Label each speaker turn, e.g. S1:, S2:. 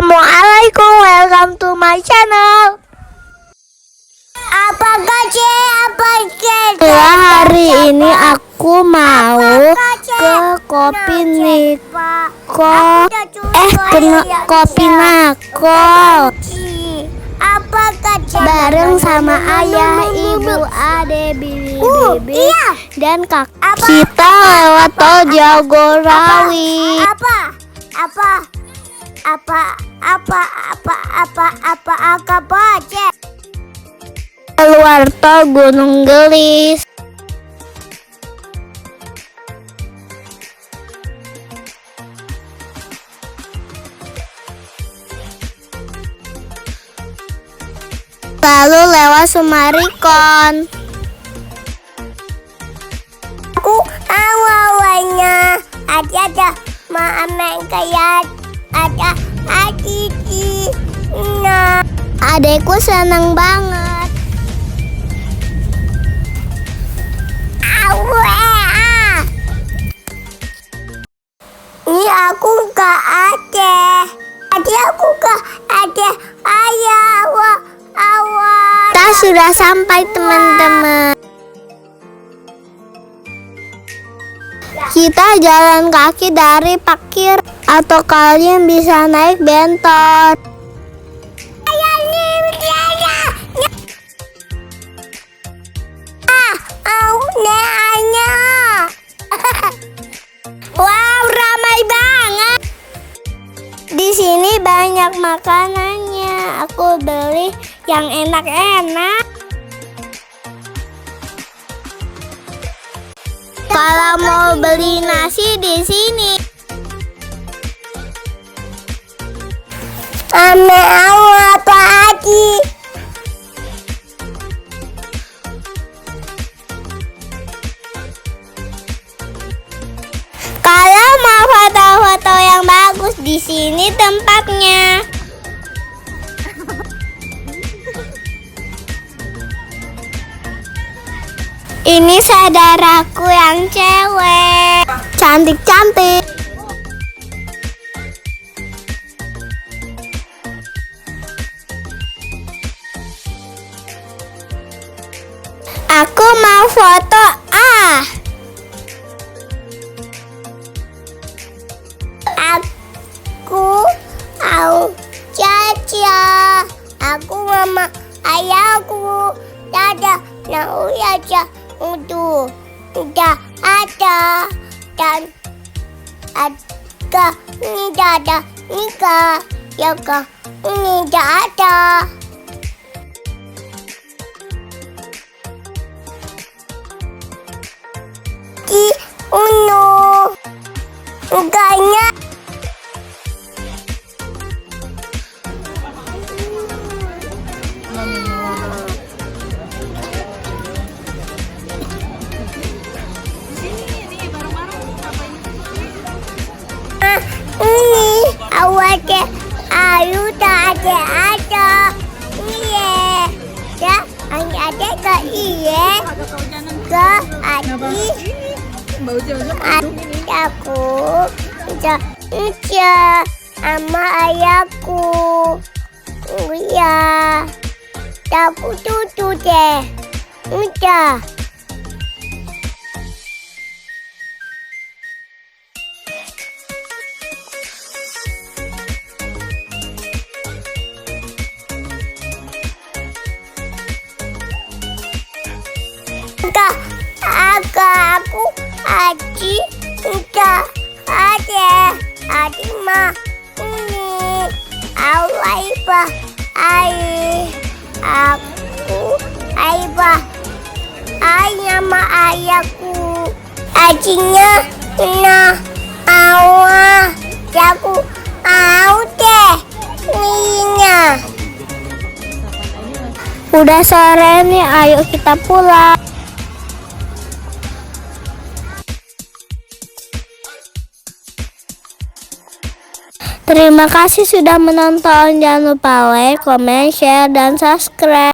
S1: Assalamualaikum, welcome to my channel. Hari ini aku mau ke Kopi Niko. Kopi Nako. Bareng sama ayah, ibu, ade, bibi, dan kakak. Kita lewat tol Jagorawi. Keluar tol Gunung Gelis. Lalu lewat Sumarikon.
S2: Aku awalnya ada main kayak ada Aditi. Nah,
S1: Adekku seneng banget.
S2: Ini aku ke Ade. Tadi aku ke Ade ayah.
S1: Kita sudah sampai, teman-teman. Kita jalan kaki dari parkir atau kalian bisa naik bentor. Wow, ramai banget. Di sini banyak makanannya. Aku beli yang enak-enak. Kalau mau beli nasi di sini.
S2: Mau apa lagi?
S1: Kalau mau foto-foto yang bagus, di sini tempatnya. Ini saudaraku yang cewek, cantik-cantik. Aku mau foto.
S2: Aku mau caca. Aku mama ayahku. Dadah, mau aja untuk udah ada dan ada ini dadah nikah ya kak ini tidak ada. Di enggaknya. Ini awalnya ayu tak ada. Iya, ya ada ke iya ke adi. Aku udah sama ayahku. Iya, aku tutup deh. Udah. Aku Adi udah ada. Adi mah ini Aiba aku Aiba nama ayahku. Adinya nah awal aku mau deh ininya.
S1: Udah sore nih, ayo kita pulang. Terima kasih sudah menonton. Jangan lupa like, comment, share, dan subscribe.